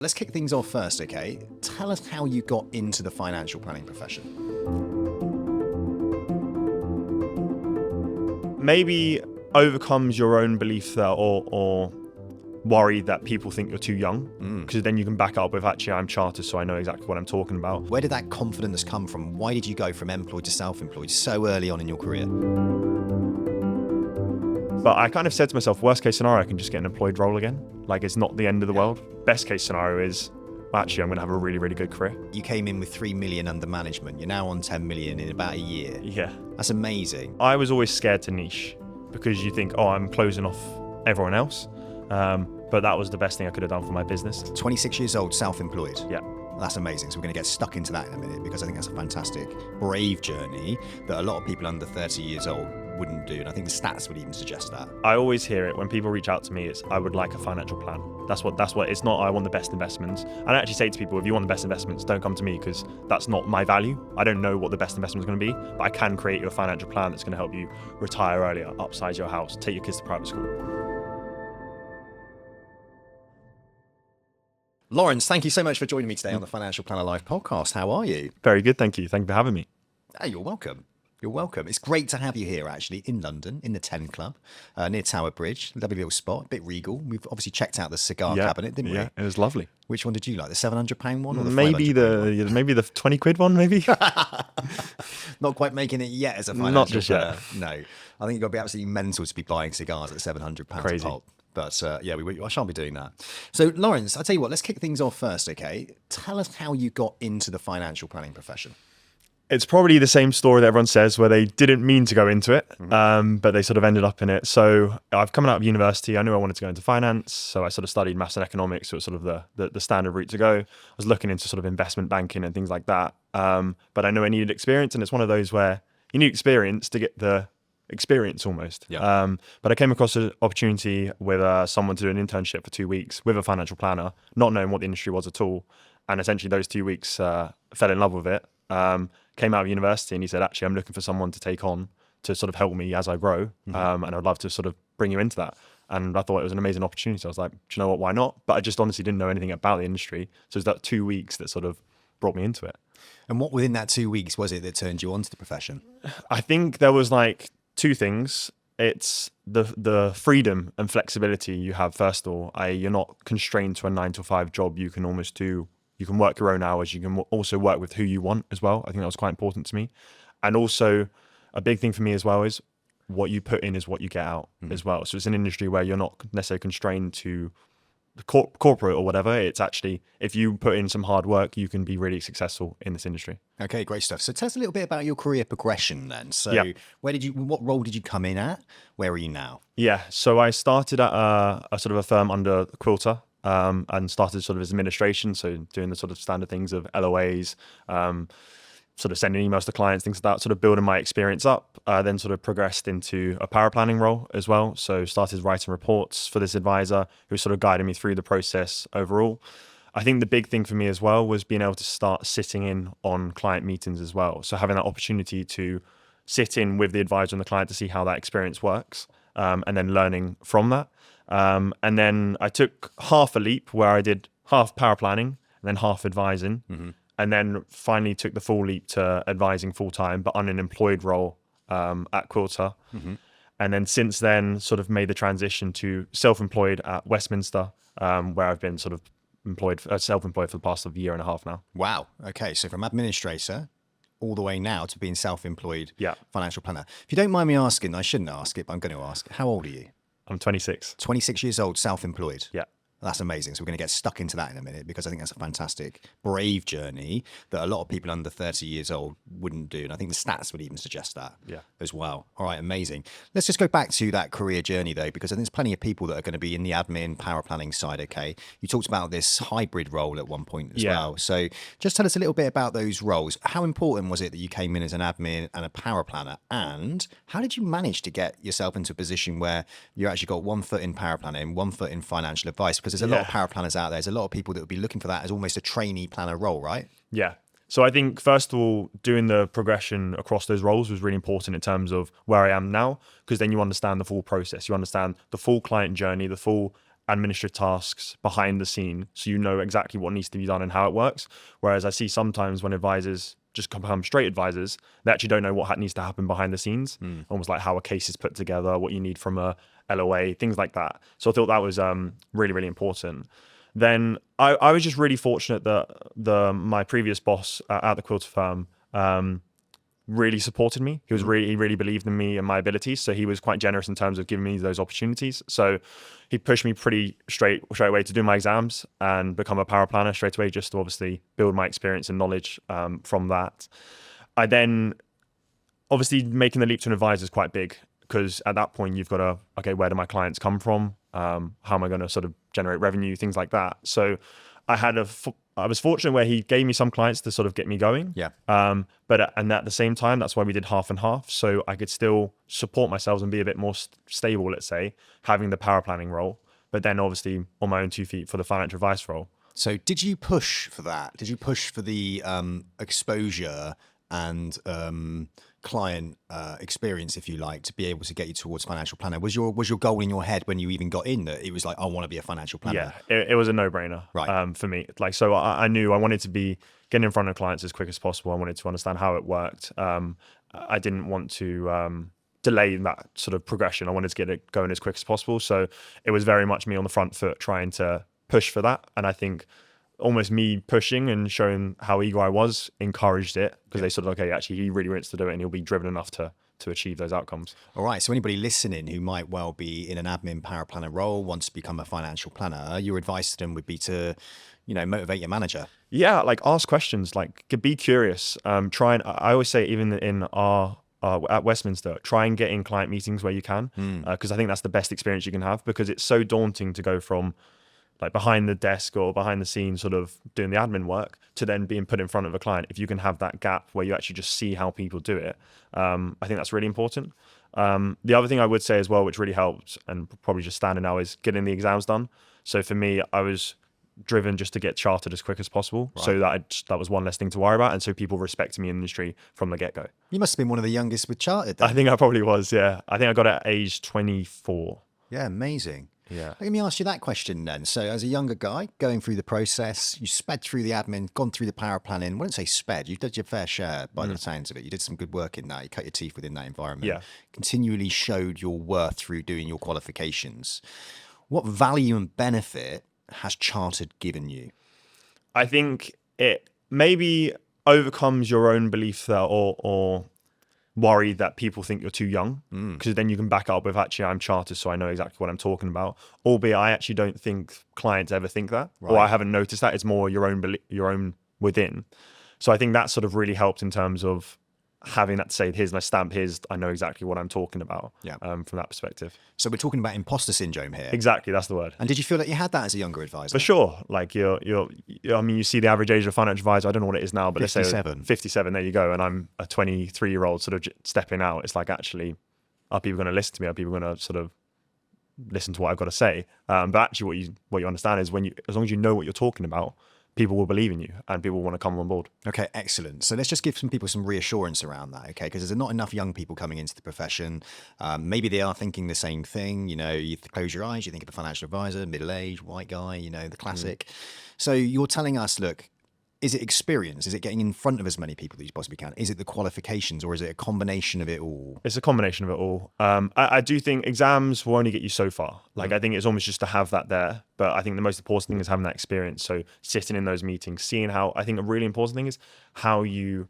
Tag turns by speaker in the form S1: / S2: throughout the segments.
S1: Let's kick things off first, okay? Tell us how you got into the financial planning profession.
S2: Maybe overcomes your own belief that or worry that people think you're too young, because then you can back up with, actually, I'm chartered, so I know exactly what I'm talking about.
S1: Where did that confidence come from? Why did you go from employed to self-employed so early on in your career?
S2: But I kind of said to myself, worst case scenario, I can just get an employed role again. Like, it's not the end of the world. Best case scenario is, well, actually, I'm going to have a really, really good career.
S1: You came in with 3 million under management. You're now on 10 million in about a year.
S2: Yeah.
S1: That's amazing.
S2: I was always scared to niche because you think, oh, I'm closing off everyone else. But that was the best thing I could have done for my business.
S1: 26 years old, self-employed.
S2: Yeah.
S1: That's amazing. So we're going to get stuck into that in a minute, because I think that's a fantastic, brave journey that a lot of people under 30 years old wouldn't do. And I think the stats would even suggest that.
S2: I always hear it when people reach out to me, it's, I would like a financial plan. That's what it's not, I want the best investments. And I actually say to people, if you want the best investments, don't come to me, because that's not my value. I don't know what the best investment is going to be, but I can create you a financial plan that's going to help you retire earlier, upsize your house, take your kids to private school.
S1: Lawrence, thank you so much for joining me today on the Financial Planner Live podcast. How are you?
S2: Very good, thank you. Thank you for having me.
S1: Oh, you're welcome. You're welcome. It's great to have you here, actually, in London, in the 10 Club, near Tower Bridge. Lovely little spot, a bit regal. We've obviously checked out the cigar cabinet, didn't we?
S2: Yeah, it was lovely.
S1: Which one did you like? The £700 one or the
S2: maybe
S1: £500
S2: the 20 quid one, maybe.
S1: Not quite making it yet as a financial
S2: Not just
S1: planner.
S2: yet.
S1: No. I think you've got to be absolutely mental to be buying cigars at £700
S2: Crazy.
S1: a pop. But yeah, I shan't be doing that. So, Lawrence, I'll tell you what, let's kick things off first, okay? Tell us how you got into the financial planning profession.
S2: It's probably the same story that everyone says, where they didn't mean to go into it, but they sort of ended up in it. So I've come out of university. I knew I wanted to go into finance. So I sort of studied maths and economics. So it was sort of the standard route to go. I was looking into sort of investment banking and things like that. But I knew I needed experience. And it's one of those where you need experience to get the experience almost.
S1: Yeah.
S2: But I came across an opportunity with someone to do an internship for 2 weeks with a financial planner, not knowing what the industry was at all. And essentially those 2 weeks fell in love with it. Came out of university and he said, actually, I'm looking for someone to take on to sort of help me as I grow. And I'd love to sort of bring you into that. And I thought it was an amazing opportunity. So I was like, do you know what, why not? But I just honestly didn't know anything about the industry. So it was that 2 weeks that sort of brought me into it.
S1: And what within that 2 weeks was it that turned you onto the profession?
S2: I think there was like two things. It's the freedom and flexibility you have, first of all. You're not constrained to a 9 to 5 job. You can almost you can work your own hours. You can also work with who you want as well. I think that was quite important to me. And also a big thing for me as well is what you put in is what you get out as well. So it's an industry where you're not necessarily constrained to the corporate or whatever. It's actually, if you put in some hard work, you can be really successsul in this industry.
S1: Okay, great stuff. So tell us a little bit about your career progression then. So what role did you come in at? Where are you now?
S2: Yeah, so I started at a sort of a firm under Quilter. And started sort of as administration, so doing the sort of standard things of LOAs, sort of sending emails to clients, things like that, sort of building my experience up. Then sort of progressed into a power planning role as well. So started writing reports for this advisor who sort of guided me through the process overall. I think the big thing for me as well was being able to start sitting in on client meetings as well. So having that opportunity to sit in with the advisor and the client to see how that experience works, and then learning from that. And then I took half a leap where I did half power planning and then half advising, and then finally took the full leap to advising full time, but on an employed role at Quilter. And then since then, sort of made the transition to self-employed at Westminster, where I've been sort of self-employed for the past year and a half now.
S1: Wow. Okay, so from administrator all the way now to being self-employed financial planner. If you don't mind me asking, I shouldn't ask it, but I'm going to ask, how old are you?
S2: I'm 26.
S1: 26 years old, self-employed.
S2: Yeah.
S1: That's amazing. So we're going to get stuck into that in a minute, because I think that's a fantastic, brave journey that a lot of people under 30 years old wouldn't do. And I think the stats would even suggest that as well. All right, amazing. Let's just go back to that career journey though, because I think there's plenty of people that are going to be in the admin power planning side, okay? You talked about this hybrid role at one point as well. So just tell us a little bit about those roles. How important was it that you came in as an admin and a power planner? And how did you manage to get yourself into a position where you actually got 1 foot in power planning, 1 foot in financial advice? Because there's a lot of power planners out there. There's a lot of people that would be looking for that as almost a trainee planner role, right?
S2: Yeah. So I think, first of all, doing the progression across those roles was really important in terms of where I am now, because then you understand the full process. You understand the full client journey, the full administrative tasks behind the scene, so you know exactly what needs to be done and how it works. Whereas I see sometimes when advisors just become straight advisors, they actually don't know what needs to happen behind the scenes, almost like how a case is put together, what you need from a LOA, things like that. So I thought that was really, really important. Then I was just really fortunate that my previous boss at the quilter firm really supported me. He really believed in me and my abilities. So he was quite generous in terms of giving me those opportunities. So he pushed me pretty straight away to do my exams and become a power planner straight away, just to obviously build my experience and knowledge from that. I then, obviously making the leap to an advisor is quite big, because at that point you've got to, okay, where do my clients come from? How am I going to sort of generate revenue, things like that. So I was fortunate where he gave me some clients to sort of get me going.
S1: Yeah.
S2: But at the same time, that's why we did half and half. So I could still support myself and be a bit more stable, let's say, having the power planning role, but then obviously on my own 2 feet for the financial advice role.
S1: So did you push for that? Did you push for the exposure and client experience, if you like, to be able to get you towards financial planner? Was your goal in your head when you even got in that it was like, I want to be a financial planner?
S2: Yeah, it was a no-brainer,
S1: right?
S2: For me. Like, so I knew I wanted to be getting in front of clients as quick as possible. I wanted to understand how it worked. I didn't want to delay that sort of progression. I wanted to get it going as quick as possible. So it was very much me on the front foot trying to push for that. And I think almost me pushing and showing how eager I was encouraged it, because they sort of, okay, actually he really wants to do it and he'll be driven enough to achieve those outcomes.
S1: All right. So anybody listening who might well be in an admin power planner role, wants to become a financial planner, your advice to them would be to, motivate your manager.
S2: Yeah. Like, ask questions, like be curious. I always say, even in our, at Westminster, try and get in client meetings where you can, because I think that's the best experience you can have, because it's so daunting to go from like behind the desk or behind the scenes sort of doing the admin work to then being put in front of a client. If you can have that gap where you actually just see how people do it, I think that's really important. The other thing I would say as well, which really helped and probably just standing out, is getting the exams done. So for me, I was driven just to get chartered as quick as possible, so that was one less thing to worry about, and so people respected me in the industry from the get-go.
S1: You must have been one of the youngest with chartered then.
S2: I think I probably was, yeah. I think I got it at age 24.
S1: Yeah, amazing.
S2: Yeah.
S1: Let me ask you that question then. So as a younger guy going through the process, you sped through the admin, gone through the power planning. I wouldn't say sped, you did your fair share by the sounds of it. You did some good work in that. You cut your teeth within that environment.
S2: Yeah.
S1: Continually showed your worth through doing your qualifications. What value and benefit has chartered given you?
S2: I think it maybe overcomes your own belief there, or worry that people think you're too young, because then you can back up with, actually, I'm chartered, so I know exactly what I'm talking about. Albeit I actually don't think clients ever think that, or I haven't noticed that. It's more your own within. So I think that sort of really helped in terms of having that to say, here's my stamp, I know exactly what I'm talking about.
S1: Yeah.
S2: From that perspective.
S1: So we're talking about imposter syndrome here.
S2: Exactly, that's the word.
S1: And did you feel that you had that as a younger advisor?
S2: For sure. Like you see the average age of a financial advisor, I don't know what it is now, but
S1: 57.
S2: Let's say 57, there you go. And I'm a 23-year-old sort of stepping out. It's like, actually, are people going to listen to me? Are people going to sort of listen to what I've got to say? But actually what you understand is, as long as you know what you're talking about, people will believe in you and people want to come on board.
S1: Okay, excellent. So let's just give some people some reassurance around that, okay? Because there's not enough young people coming into the profession. Maybe they are thinking the same thing. You close your eyes, you think of a financial advisor, middle-aged, white guy, the classic. So you're telling us, look, is it experience? Is it getting in front of as many people as you possibly can? Is it the qualifications, or is it a combination of it all?
S2: It's a combination of it all. I do think exams will only get you so far. Like, I think it's almost just to have that there. But I think the most important thing is having that experience. So sitting in those meetings, seeing how, I think a really important thing is how you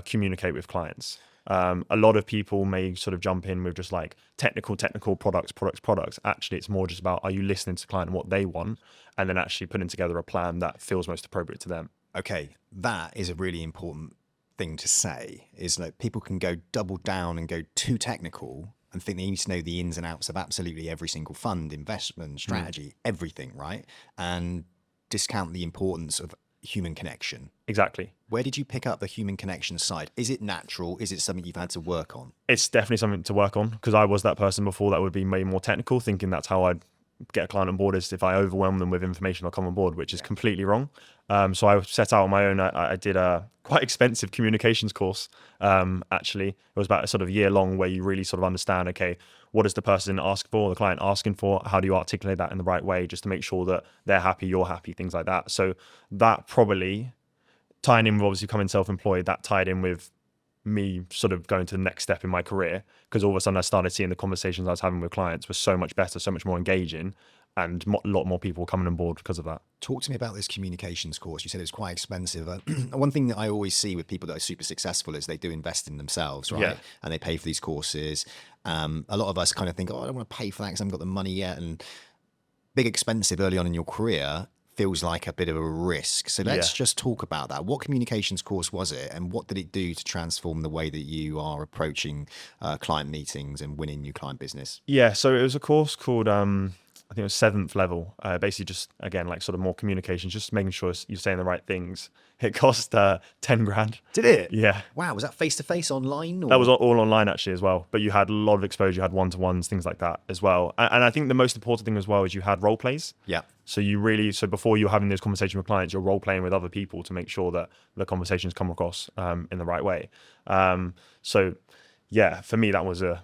S2: communicate with clients. A lot of people may sort of jump in with just like technical products. Actually, it's more just about, are you listening to the client and what they want, and then actually putting together a plan that feels most appropriate to them.
S1: Okay, that is a really important thing to say, is that people can go double down and go too technical and think they need to know the ins and outs of absolutely every single fund, investment, strategy, everything, right? And discount the importance of human connection.
S2: Exactly.
S1: Where did you pick up the human connection side? Is it natural? Is it something you've had to work on?
S2: It's definitely something to work on, because I was that person before that would be maybe more technical, thinking that's how I'd get a client on board, is if I overwhelm them with information, they'll come on board, which is completely wrong. So I set out on my own. I did a quite expensive communications course. Actually, it was about a sort of year long where you really sort of understand, okay, what does the person ask for, the client asking for? How do you articulate that in the right way, just to make sure that they're happy, you're happy, things like that. So that probably tying in with obviously becoming self-employed, that tied in with me sort of going to the next step in my career, because all of a sudden I started seeing the conversations I was having with clients were so much better, so much more engaging, and a lot more people coming on board because of that.
S1: Talk to me about this communications course. You said it's quite expensive. One thing that I always see with people that are super successful is they do invest in themselves, right?
S2: Yeah.
S1: And they pay for these courses. A lot of us kind of think, oh, I don't want to pay for that because I haven't got the money yet. And big expensive early on in your career feels like a bit of a risk. So let's just talk about that. What communications course was it, and what did it do to transform the way that you are approaching client meetings and winning new client business?
S2: Yeah, so it was a course called I think it was 7th level. Basically, just again, like sort of more communications, just making sure you're saying the right things. It cost 10 grand.
S1: Did it?
S2: Yeah.
S1: Wow. Was that face to face online? Or?
S2: That was all online actually as well. But you had a lot of exposure. You had one-to-ones, things like that as well. And I think the most important thing as well is you had role plays.
S1: Yeah.
S2: So so before you're having this conversation with clients, you're role playing with other people to make sure that the conversations come across in the right way. So yeah, for me that was a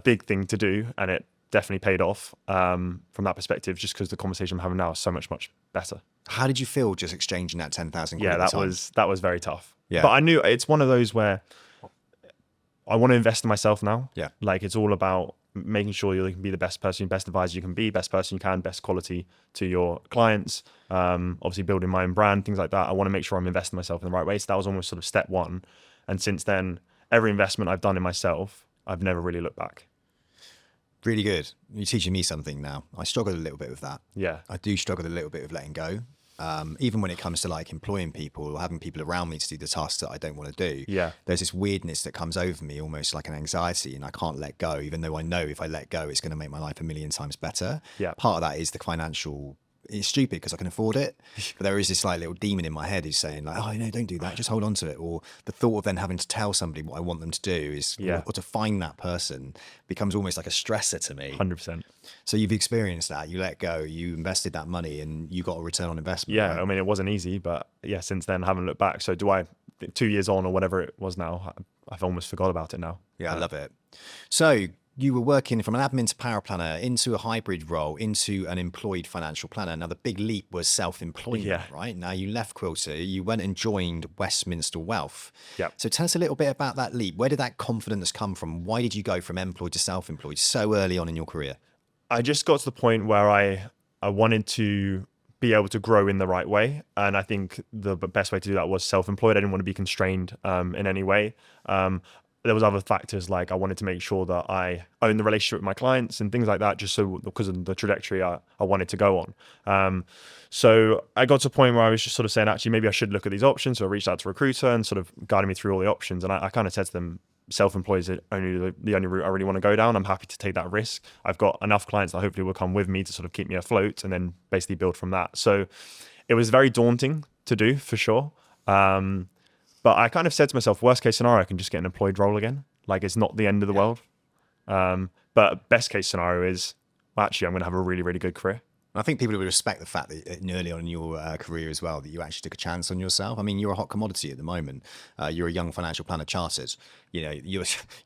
S2: big thing to do, and it definitely paid off from that perspective, just because the conversation I'm having now is so much better.
S1: How did you feel just exchanging that 10,000 quid?
S2: Yeah, that was very tough.
S1: Yeah.
S2: But I knew it's one of those where I want to invest in myself now.
S1: Yeah.
S2: Like it's all about making sure you can be the best person, best advisor you can be, best person you can, best quality to your clients. Obviously building my own brand, things like that. I want to make sure I'm investing myself in the right way. So that was almost sort of step one. And since then, every investment I've done in myself, I've never really looked back.
S1: Really good. You're teaching me something now. I struggle a little bit with that.
S2: Yeah.
S1: I do struggle a little bit with letting go. Even when it comes to like employing people or having people around me to do the tasks that I don't want to do.
S2: Yeah.
S1: There's this weirdness that comes over me, almost like an anxiety, and I can't let go, even though I know if I let go, it's going to make my life a million times better.
S2: Yeah.
S1: Part of that is the financial. It's stupid because I can afford it, but there is this like little demon in my head who's saying like, oh, don't do that. Just hold on to it. Or the thought of then having to tell somebody what I want them to do is, or to find that person becomes almost like a stressor to me.
S2: 100%.
S1: So you've experienced that. You let go, you invested that money and you got a return on investment.
S2: Yeah.
S1: Right?
S2: I mean, it wasn't easy, but yeah, since then I haven't looked back. So 2 years on or whatever it was now, I've almost forgot about it now.
S1: Yeah, I love it. So you were working from an admin to power planner into a hybrid role into an employed financial planner. Now, the big leap was self-employment, right? Now, you left Quilter, you went and joined Westminster Wealth.
S2: Yeah.
S1: So tell us a little bit about that leap. Where did that confidence come from? Why did you go from employed to self-employed so early on in your career?
S2: I just got to the point where I wanted to be able to grow in the right way. And I think the best way to do that was self-employed. I didn't want to be constrained in any way. There was other factors, like I wanted to make sure that I own the relationship with my clients and things like that, just so because of the trajectory I wanted to go on. So I got to a point where I was just sort of saying, actually, maybe I should look at these options. So I reached out to a recruiter and sort of guided me through all the options. And I kind of said to them, self-employed is the only route I really want to go down. I'm happy to take that risk. I've got enough clients that hopefully will come with me to sort of keep me afloat and then basically build from that. So it was very daunting to do, for sure. But I kind of said to myself, worst case scenario, I can just get an employed role again. Like it's not the end of the world. But best case scenario is, well, actually, I'm going to have a really, really good career.
S1: I think people would respect the fact that early on in your career as well, that you actually took a chance on yourself. I mean, you're a hot commodity at the moment. You're a young financial planner chartered. You know, you're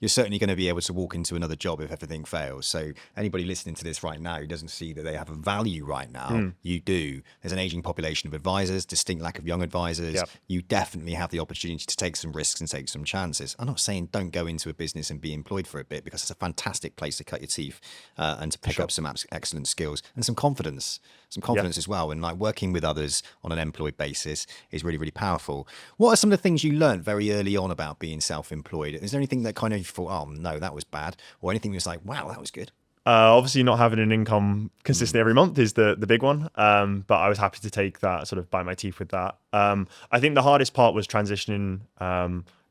S1: certainly going to be able to walk into another job if everything fails. So anybody listening to this right now who doesn't see that they have a value right now, you do. There's an aging population of advisors, distinct lack of young advisors.
S2: Yep.
S1: You definitely have the opportunity to take some risks and take some chances. I'm not saying don't go into a business and be employed for a bit, because it's a fantastic place to cut your teeth and to pick up some excellent skills and some confidence. As well. And like working with others on an employed basis is really, really powerful. What are some of the things you learned very early on about being self-employed? Is there anything that kind of you thought, oh no, that was bad? Or anything that was like, wow, that was good?
S2: Obviously not having an income consistently every month is the big one. But I was happy to take that, sort of bite my teeth with that. I think the hardest part was transitioning,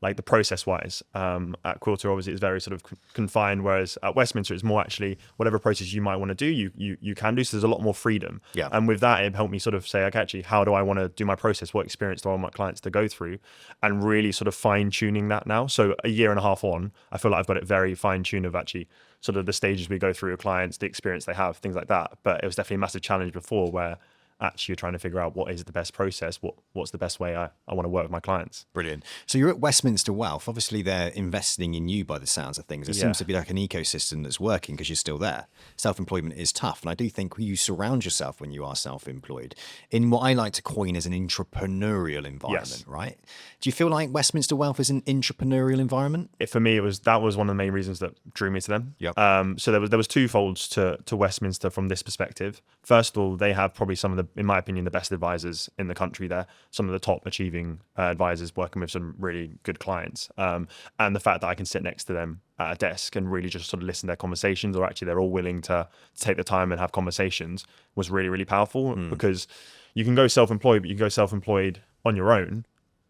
S2: like the process wise. At Quilter, obviously it's very sort of confined, whereas at Westminster it's more actually whatever process you might want to do, you can do. So there's a lot more freedom.
S1: Yeah.
S2: And with that, it helped me sort of say, okay, actually, how do I want to do my process? What experience do I want my clients to go through? And really sort of fine tuning that now. So a year and a half on, I feel like I've got it very fine tuned of actually sort of the stages we go through with clients, the experience they have, things like that. But it was definitely a massive challenge before, where actually you're trying to figure out what is the best process, what's the best way I want to work with my clients.
S1: Brilliant. So you're at Westminster Wealth. Obviously, they're investing in you by the sounds of things. It seems to be like an ecosystem that's working because you're still there. Self-employment is tough. And I do think you surround yourself when you are self-employed in what I like to coin as an entrepreneurial environment, right? Do you feel like Westminster Wealth is an entrepreneurial environment?
S2: For me, that was one of the main reasons that drew me to them.
S1: Yep.
S2: So there was two folds to Westminster from this perspective. First of all, they have probably some of the, in my opinion, the best advisors in the country there. Some of the top achieving advisors working with some really good clients. And the fact that I can sit next to them at a desk and really just sort of listen to their conversations, or actually they're all willing to take the time and have conversations, was really, really powerful. Because you can go self-employed, but you can go self-employed on your own.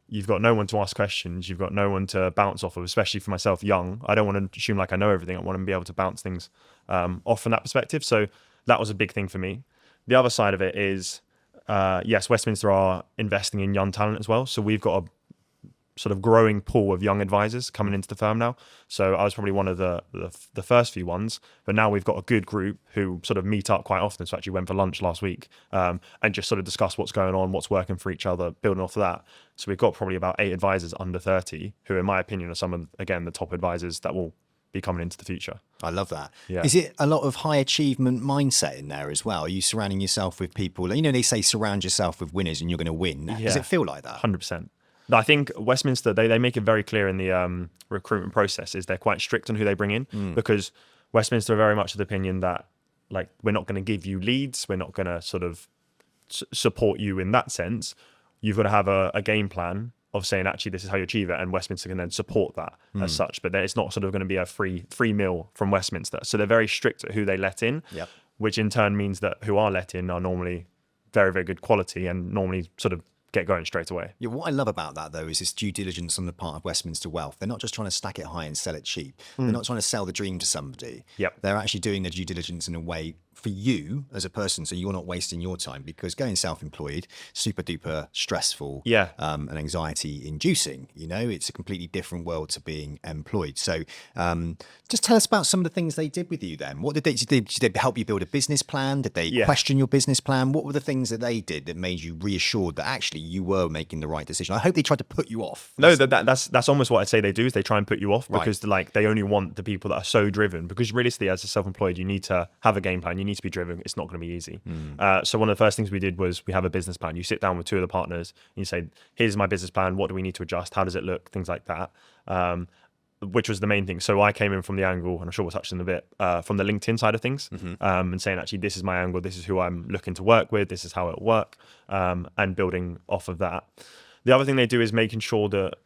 S2: You've got no one to ask questions. You've got no one to bounce off of, especially for myself, young. I don't want to assume like I know everything. I want to be able to bounce things off from that perspective. So that was a big thing for me. The other side of it is, yes, Westminster are investing in young talent as well. So we've got a sort of growing pool of young advisors coming into the firm now. So I was probably one of the first few ones, but now we've got a good group who sort of meet up quite often. So actually went for lunch last week and just sort of discuss what's going on, what's working for each other, building off of that. So we've got probably about 8 advisors under 30 who, in my opinion, are some of, again, the top advisors that will be coming into the future.
S1: I love that.
S2: Yeah.
S1: Is it a lot of high achievement mindset in there as well? Are you surrounding yourself with people, you know, they say surround yourself with winners and you're going to win.
S2: Yeah.
S1: Does it feel like that?
S2: 100%. I think Westminster, they make it very clear in the recruitment process is they're quite strict on who they bring in, because Westminster are very much of the opinion that, like, we're not going to give you leads. We're not going to sort of support you in that sense. You've got to have a game plan of saying, actually, this is how you achieve it. And Westminster can then support that as such. But it's not sort of going to be a free meal from Westminster. So they're very strict at who they let in, which in turn means that who are let in are normally very, very good quality and normally sort of get going straight away.
S1: Yeah, what I love about that, though, is this due diligence on the part of Westminster Wealth. They're not just trying to stack it high and sell it cheap. They're not trying to sell the dream to somebody.
S2: Yep.
S1: They're actually doing their due diligence in a way for you as a person, so you're not wasting your time, because going self-employed, super duper stressful, and anxiety inducing. You know, it's a completely different world to being employed. So just tell us about some of the things they did with you then. What did they do? Did they help you build a business plan? Did they question your business plan? What were the things that they did that made you reassured that actually you were making the right decision? I hope they tried to put you off.
S2: No, that's almost what I'd say they do, is they try and put you off, because like they only want the people that are so driven, because realistically as a self-employed, you need to have a game plan. You need to be driven. It's not going to be easy. So one of the first things we did was we have a business plan. You sit down with 2 of the partners and you say, here's my business plan. What do we need to adjust? How does it look? Things like that. Which was the main thing. So I came in from the angle, and I'm sure we'll touch in a bit, from the LinkedIn side of things, and saying, actually, this is my angle. This is who I'm looking to work with. This is how it'll work, and building off of that. The other thing they do is making sure that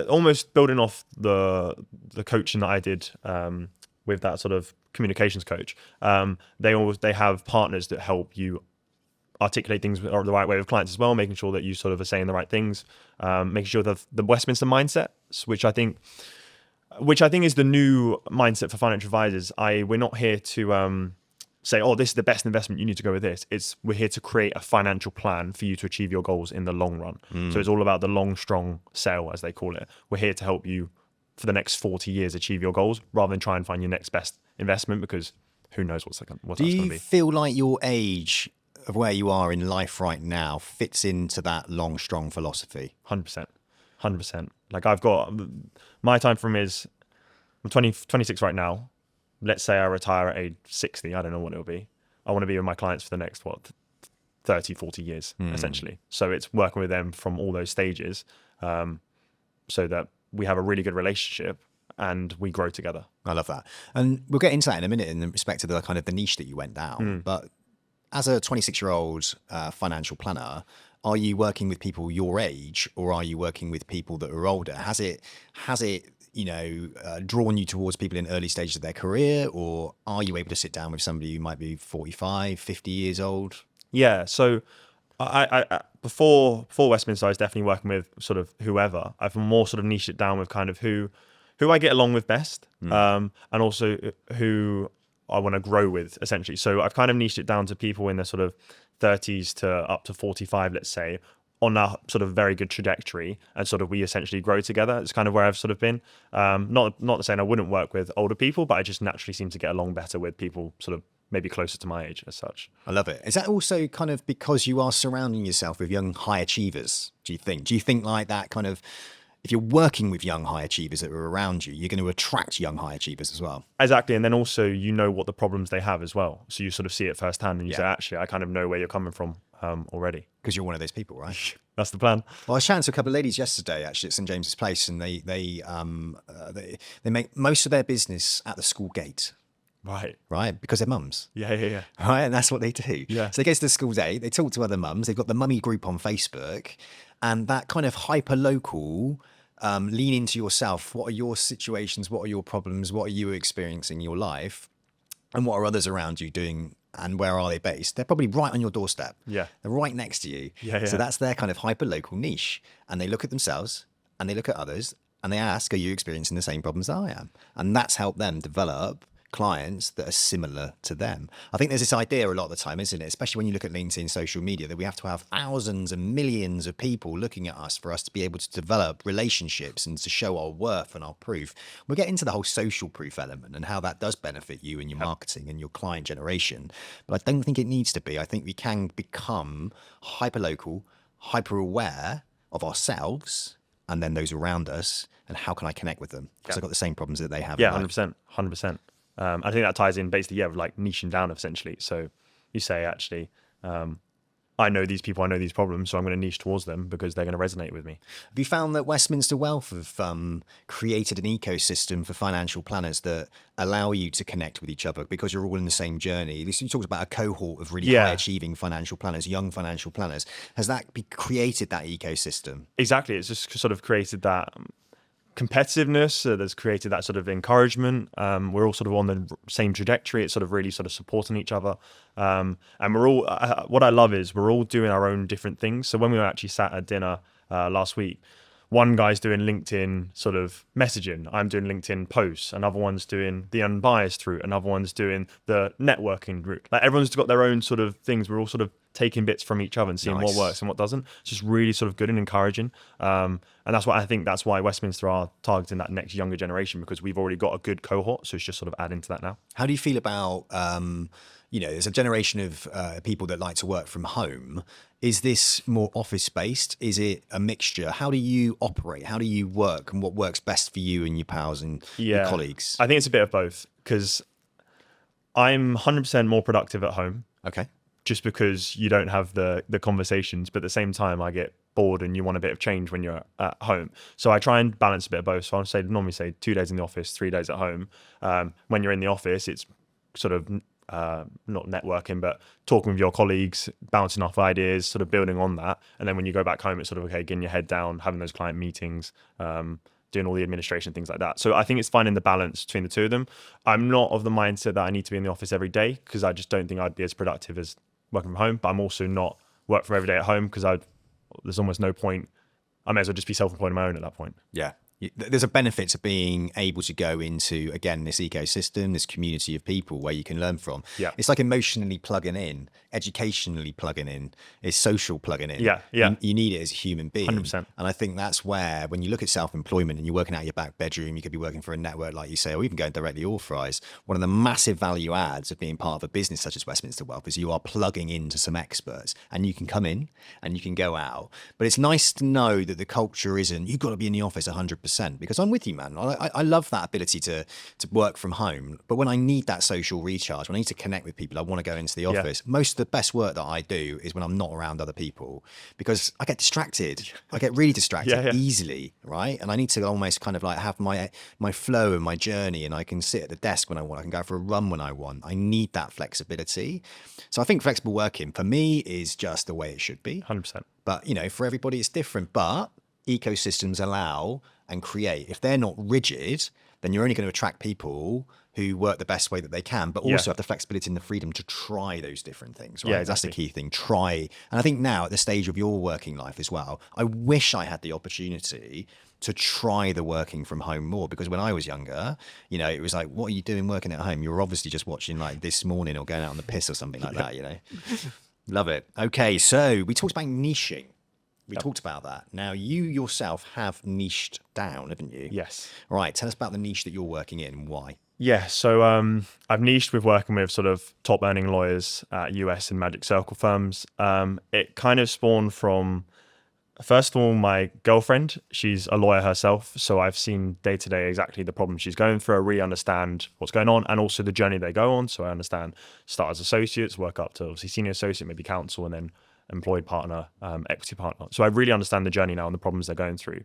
S2: almost building off the coaching that I did with that sort of communications coach. They have partners that help you articulate things the right way with clients as well, making sure that you sort of are saying the right things, making sure that the Westminster mindset, which I think is the new mindset for financial advisors. We're not here to say, oh, this is the best investment, you need to go with this. We're here to create a financial plan for you to achieve your goals in the long run. So it's all about the long, strong sale, as they call it. We're here to help you for the next 40 years achieve your goals, rather than try and find your next best investment, because who knows what that's going to be.
S1: Do you feel like your age of where you are in life right now fits into that long, strong philosophy?
S2: 100%. Like, I've got, my time frame is, I'm 26 right now. Let's say I retire at age 60. I don't know what it'll be. I want to be with my clients for the next, 30, 40 years, essentially. So it's working with them from all those stages, so that we have a really good relationship and we grow together.
S1: I love that. And we'll get into that in a minute in respect to the kind of the niche that you went down. But as a 26-year-old financial planner, are you working with people your age, or are you working with people that are older? Has it drawn you towards people in early stages of their career, or are you able to sit down with somebody who might be 45, 50 years old? Yeah.
S2: So I before Westminster, I was definitely working with sort of whoever. I've more sort of niched it down with kind of who I get along with best, and also who I want to grow with, essentially. So I've kind of niched it down to people in their sort of 30s to up to 45, let's say, on a sort of very good trajectory, and sort of we essentially grow together. It's kind of where I've sort of been. Not saying I wouldn't work with older people, but I just naturally seem to get along better with people sort of maybe closer to my age as such.
S1: I love it. Is that also kind of because you are surrounding yourself with young high achievers, do you think? Do you think like that kind of, if you're working with young high achievers that are around you, you're going to attract young high achievers as well?
S2: Exactly. And then also, you know what the problems they have as well. So you sort of see it firsthand and you say, actually, I kind of know where you're coming from already.
S1: Because you're one of those people, right?
S2: That's the plan.
S1: Well, I was chatting to a couple of ladies yesterday, actually, at St. James's Place, and they make most of their business at the school gate. Right, because they're mums.
S2: Yeah.
S1: Right, and that's what they do.
S2: Yeah.
S1: So they go to the school day, they talk to other mums, they've got the mummy group on Facebook, and that kind of hyper-local, lean into yourself. What are your situations? What are your problems? What are you experiencing in your life? And what are others around you doing? And where are they based? They're probably right on your doorstep.
S2: Yeah.
S1: They're right next to you.
S2: Yeah.
S1: So that's their kind of hyper-local niche. And they look at themselves and they look at others and they ask, are you experiencing the same problems that I am? And that's helped them develop clients that are similar to them. I think there's this idea a lot of the time, isn't it? Especially when you look at LinkedIn social media, that we have to have thousands and millions of people looking at us for us to be able to develop relationships and to show our worth and our proof. We'll get into the whole social proof element and how that does benefit you in your marketing and your client generation. But I don't think it needs to be. I think we can become hyper-local, hyper-aware of ourselves and then those around us, and how can I connect with them? Because I've got the same problems that they have.
S2: Yeah, 100%. I think that ties in basically, like niching down essentially. So you say, actually, I know these people, I know these problems, so I'm going to niche towards them because they're going to resonate with me.
S1: Have you found that Westminster Wealth have created an ecosystem for financial planners that allow you to connect with each other because you're all in the same journey? You talked about a cohort of really high achieving financial planners, young financial planners. Has that created that ecosystem?
S2: Exactly. It's just sort of created that competitiveness that's created that sort of encouragement. We're all sort of on the same trajectory. It's sort of really sort of supporting each other. And we're all, what I love is we're all doing our own different things. So when we were actually sat at dinner last week, one guy's doing LinkedIn sort of messaging. I'm doing LinkedIn posts. Another one's doing the unbiased route. Another one's doing the networking route. Like everyone's got their own sort of things. We're all sort of taking bits from each other and seeing what works and what doesn't. It's just really sort of good and encouraging. And that's what I think, that's why Westminster are targeting that next younger generation, because we've already got a good cohort. So it's just sort of adding to that now.
S1: How do you feel about, there's a generation of people that like to work from home. Is this more office-based? Is it a mixture? How do you operate? How do you work? And what works best for you and your pals and your colleagues?
S2: I think it's a bit of both, because I'm 100% more productive at home.
S1: Okay.
S2: Just because you don't have the conversations, but at the same time, I get bored and you want a bit of change when you're at home. So I try and balance a bit of both. So I normally say 2 days in the office, 3 days at home. When you're in the office, it's sort of not networking, but talking with your colleagues, bouncing off ideas, sort of building on that. And then when you go back home, it's sort of, okay, getting your head down, having those client meetings, doing all the administration, things like that. So I think it's finding the balance between the two of them. I'm not of the mindset that I need to be in the office every day, because I just don't think I'd be as productive as working from home. But I'm also not work from every day at home, because there's almost no point. I may as well just be self-employed on my own at that point.
S1: Yeah. There's a benefit to being able to go into, again, this ecosystem, this community of people where you can learn from.
S2: Yeah.
S1: It's like emotionally plugging in, educationally plugging in, it's social plugging in.
S2: Yeah.
S1: You need it as a human being.
S2: 100%.
S1: And I think that's where, when you look at self-employment and you're working out your back bedroom, you could be working for a network, like you say, or even going directly authorized. One of the massive value adds of being part of a business such as Westminster Wealth is you are plugging into some experts, and you can come in and you can go out. But it's nice to know that the culture isn't, you've got to be in the office 100%. Because I'm with you, man. I love that ability to work from home. But when I need that social recharge, when I need to connect with people, I want to go into the office. Most of the best work that I do is when I'm not around other people, because I get distracted. I get really distracted easily, right? And I need to almost kind of like have my flow and my journey, and I can sit at the desk when I want. I can go for a run when I want. I need that flexibility. So I think flexible working for me is just the way it should be.
S2: 100%.
S1: But, for everybody it's different. But ecosystems allow and create. If they're not rigid, then you're only going to attract people who work the best way that they can, but also have the flexibility and the freedom to try those different things, right?
S2: Yeah, exactly.
S1: That's the key thing. Try. And I think now at the stage of your working life as well, I wish I had the opportunity to try the working from home more, because when I was younger, it was like, what are you doing working at home? You're obviously just watching like This Morning or going out on the piss or something like that, Love it. Okay, so we talked about niching. We talked about that. Now, you yourself have niched down, haven't you?
S2: Yes.
S1: All right. Tell us about the niche that you're working in and why.
S2: Yeah, so I've niched with working with sort of top earning lawyers at US and Magic Circle firms. It kind of spawned from, first of all, my girlfriend. She's a lawyer herself, so I've seen day to day exactly the problem she's going through. I really understand what's going on and also the journey they go on. So I understand start as associates, work up to obviously senior associate, maybe counsel, and then employed partner, equity partner. So I really understand the journey now and the problems they're going through.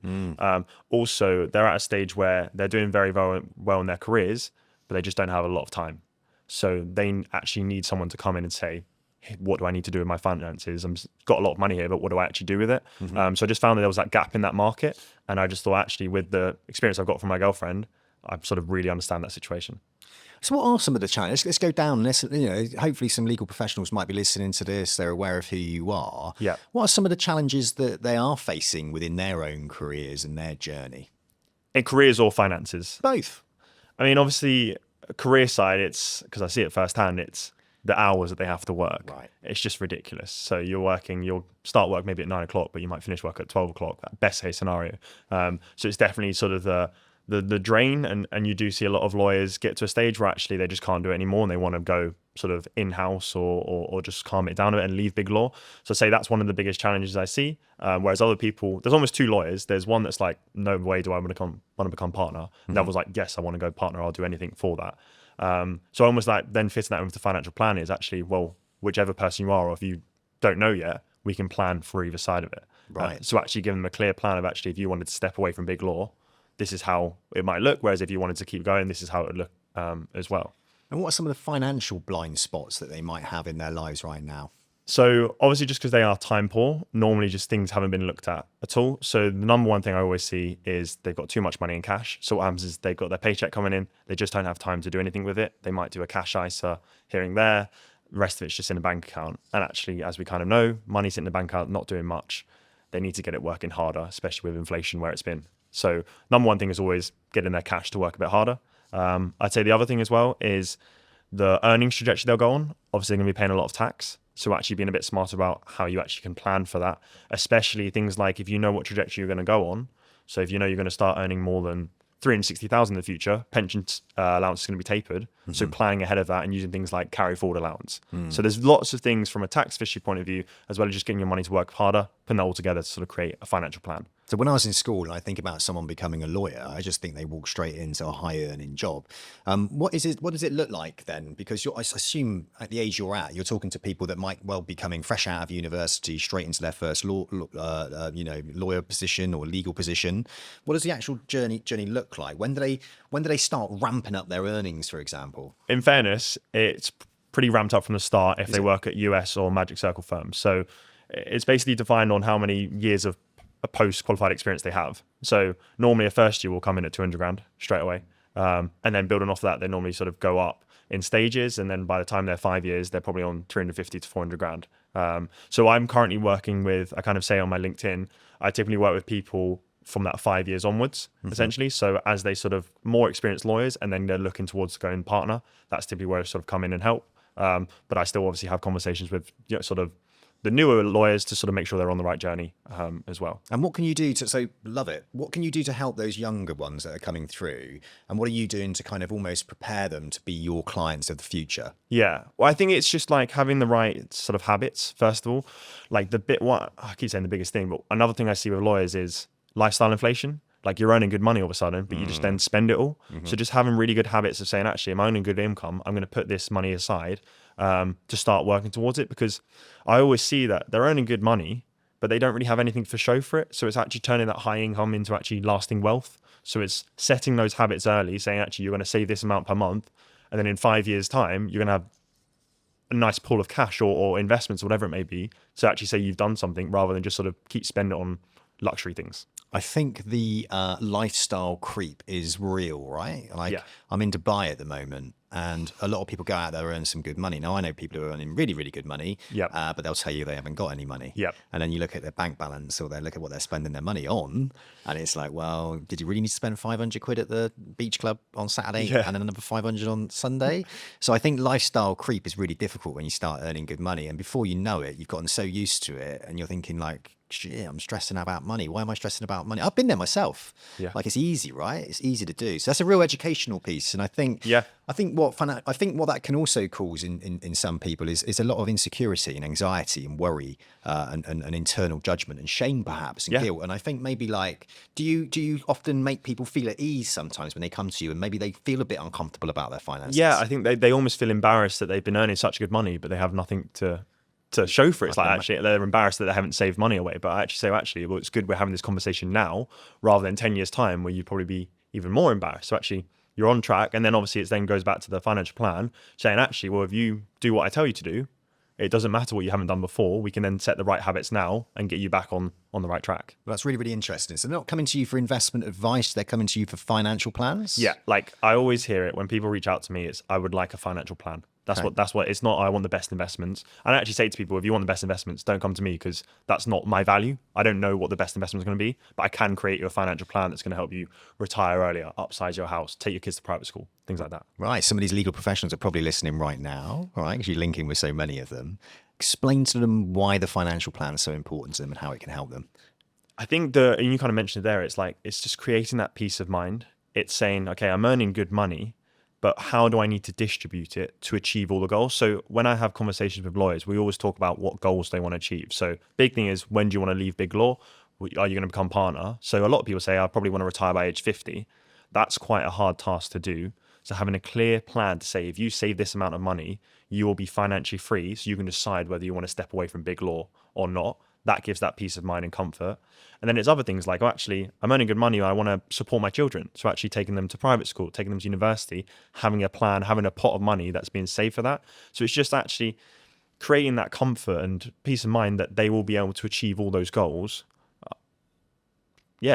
S2: Also, they're at a stage where they're doing very well in their careers, but they just don't have a lot of time. So they actually need someone to come in and say, hey, what do I need to do with my finances? I've got a lot of money here, but what do I actually do with it? So I just found that there was that gap in that market. And I just thought, actually, with the experience I've got from my girlfriend, I sort of really understand that situation.
S1: So what are some of the challenges? Let's go down. Hopefully some legal professionals might be listening to this. They're aware of who you are.
S2: Yeah.
S1: What are some of the challenges that they are facing within their own careers and their journey?
S2: In careers or finances?
S1: Both.
S2: I mean, obviously, career side, it's because I see it firsthand, it's the hours that they have to work.
S1: Right.
S2: It's just ridiculous. So you'll start work maybe at 9 o'clock, but you might finish work at 12 o'clock, that best case scenario. So it's definitely sort of the drain, and you do see a lot of lawyers get to a stage where actually they just can't do it anymore and they want to go sort of in-house or just calm it down a bit and leave big law. So I say that's one of the biggest challenges I see. Whereas other people, there's almost two lawyers. There's one that's like, no way do I want to become partner. And that was like, yes, I want to go partner. I'll do anything for that. So almost like then fitting that with the financial plan is actually, well, whichever person you are, or if you don't know yet, we can plan for either side of it.
S1: Right.
S2: So actually give them a clear plan of actually, if you wanted to step away from big law, this is how it might look. Whereas if you wanted to keep going, this is how it would look as well.
S1: And what are some of the financial blind spots that they might have in their lives right now?
S2: So obviously just because they are time poor, normally just things haven't been looked at all. So the number one thing I always see is they've got too much money in cash. So what happens is they've got their paycheck coming in. They just don't have time to do anything with it. They might do a cash ISA here and there. The rest of it's just in a bank account. And actually, as we kind of know, money's in the bank account, not doing much. They need to get it working harder, especially with inflation where it's been. So number one thing is always getting their cash to work a bit harder. I'd say the other thing as well is the earnings trajectory they'll go on. Obviously, they're going to be paying a lot of tax. So actually being a bit smart about how you actually can plan for that, especially things like if you know what trajectory you're going to go on. So if you know you're going to start earning more than 360,000 in the future, pension allowance is going to be tapered. So planning ahead of that and using things like carry forward allowance. So there's lots of things from a tax fishy point of view, as well as just getting your money to work harder, putting that all together to sort of create a financial plan.
S1: So when I was in school and I think about someone becoming a lawyer, I just think they walk straight into a high earning job. What does it look like then? Because I assume at the age you're at, you're talking to people that might well be coming fresh out of university, straight into their first lawyer position or legal position. What does the actual journey look like? When do they start ramping up their earnings, for example?
S2: In fairness, it's pretty ramped up from the start if they work at US or Magic Circle firms. So it's basically defined on how many years of a post-qualified experience they have. So normally a first year will come in at 200 grand straight away. And then building off that, they normally sort of go up in stages. And then by the time they're 5 years, they're probably on 350 to 400 grand. So I'm currently working with, I kind of say on my LinkedIn, I typically work with people from that 5 years onwards, essentially. So as they sort of more experienced lawyers and then they're looking towards going partner, that's typically where I sort of come in and help. But I still obviously have conversations with sort of the newer lawyers to sort of make sure they're on the right journey as well.
S1: And what can you do love it. What can you do to help those younger ones that are coming through? And what are you doing to kind of almost prepare them to be your clients of the future?
S2: Yeah. Well, I think it's just like having the right sort of habits, first of all. Like I keep saying the biggest thing, but another thing I see with lawyers is lifestyle inflation. Like you're earning good money all of a sudden, but you just then spend it all. So just having really good habits of saying, actually, I'm earning good income. I'm going to put this money aside to start working towards it, because I always see that they're earning good money, but they don't really have anything for show for it. So it's actually turning that high income into actually lasting wealth. So it's setting those habits early, saying actually you're going to save this amount per month. And then in 5 years' time, you're going to have a nice pool of cash or investments or whatever it may be to actually say you've done something rather than just sort of keep spending it on luxury things.
S1: I think the lifestyle creep is real, right? I'm in Dubai at the moment, and a lot of people go out there and earn some good money. Now, I know people who are earning really, really good money, but they'll tell you they haven't got any money. And then you look at their bank balance or they look at what they're spending their money on, and it's like, well, did you really need to spend 500 quid at the beach club on Saturday and another 500 on Sunday? So I think lifestyle creep is really difficult when you start earning good money. And before you know it, you've gotten so used to it and you're thinking like, shit, I'm stressing about money. Why am I stressing about about money. I've been there myself.
S2: Yeah.
S1: Like it's easy, right? It's easy to do. So that's a real educational piece. And I think what that can also cause in some people is a lot of insecurity and anxiety and worry and internal judgment and shame perhaps and guilt. And I think maybe like do you often make people feel at ease sometimes when they come to you and maybe they feel a bit uncomfortable about their finances?
S2: Yeah, I think they almost feel embarrassed that they've been earning such good money, but they have nothing to show for it. It's like actually they're embarrassed that they haven't saved money away. But I actually say, well, it's good we're having this conversation now rather than 10 years time where you'd probably be even more embarrassed. So actually you're on track. And then obviously it then goes back to the financial plan saying actually, well, if you do what I tell you to do, it doesn't matter what you haven't done before. We can then set the right habits now and get you back on the right track.
S1: Well, that's really, really interesting. So they're not coming to you for investment advice. They're coming to you for financial plans.
S2: Yeah. Like I always hear it when people reach out to me, I would like a financial plan. That's what it's not. I want the best investments. And I actually say to people, if you want the best investments, don't come to me because that's not my value. I don't know what the best investment is going to be, but I can create you a financial plan that's going to help you retire earlier, upsize your house, take your kids to private school, things like that.
S1: Right. Some of these legal professionals are probably listening right now, all right, because you're linking with so many of them. Explain to them why the financial plan is so important to them and how it can help them.
S2: I think and you kind of mentioned it there, it's just creating that peace of mind. It's saying, okay, I'm earning good money, but how do I need to distribute it to achieve all the goals? So when I have conversations with lawyers, we always talk about what goals they want to achieve. So big thing is, when do you want to leave big law? Are you going to become partner? So a lot of people say, I probably want to retire by age 50. That's quite a hard task to do. So having a clear plan to say, if you save this amount of money, you will be financially free. So you can decide whether you want to step away from big law or not. That gives that peace of mind and comfort. And then it's other things like, actually, I'm earning good money and I want to support my children. So actually taking them to private school, taking them to university, having a plan, having a pot of money that's being saved for that. So it's just actually creating that comfort and peace of mind that they will be able to achieve all those goals.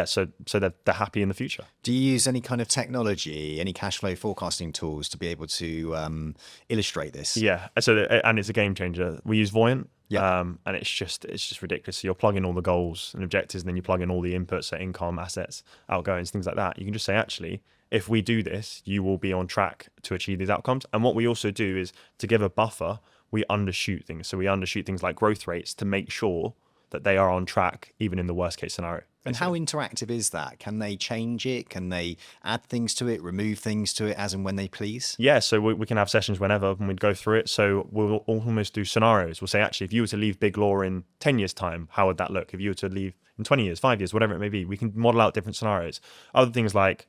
S2: So that they're happy in the future.
S1: Do you use any kind of technology, any cash flow forecasting tools to be able to illustrate this?
S2: Yeah. And it's a game changer. We use Voyant.
S1: Yeah.
S2: And it's just ridiculous. So you're plugging all the goals and objectives, and then you plug in all the inputs, so income, assets, outgoings, things like that. You can just say, actually, if we do this, you will be on track to achieve these outcomes. And what we also do is, to give a buffer, we undershoot things. So we undershoot things like growth rates to make sure that they are on track, even in the worst case scenario.
S1: And how interactive is that? Can they change it? Can they add things to it, remove things to it as and when they please?
S2: Yeah, so we can have sessions whenever and we'd go through it. So we'll almost do scenarios. We'll say, actually, if you were to leave big law in 10 years' time, how would that look? If you were to leave in 20 years, 5 years, whatever it may be, we can model out different scenarios. Other things like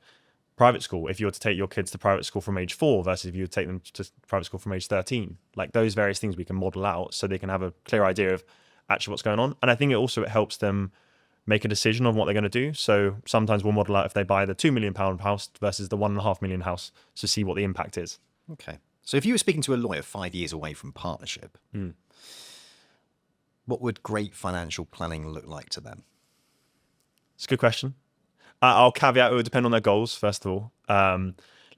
S2: private school, if you were to take your kids to private school from age 4 versus if you would take them to private school from age 13, like those various things we can model out so they can have a clear idea of actually what's going on. And I think it helps them make a decision on what they're going to do. So sometimes we'll model out if they buy the £2 million house versus the £1.5 million house to see what the impact is.
S1: Okay. So if you were speaking to a lawyer 5 years away from partnership, what would great financial planning look like to them?
S2: It's a good question. I'll caveat it would depend on their goals, first of all.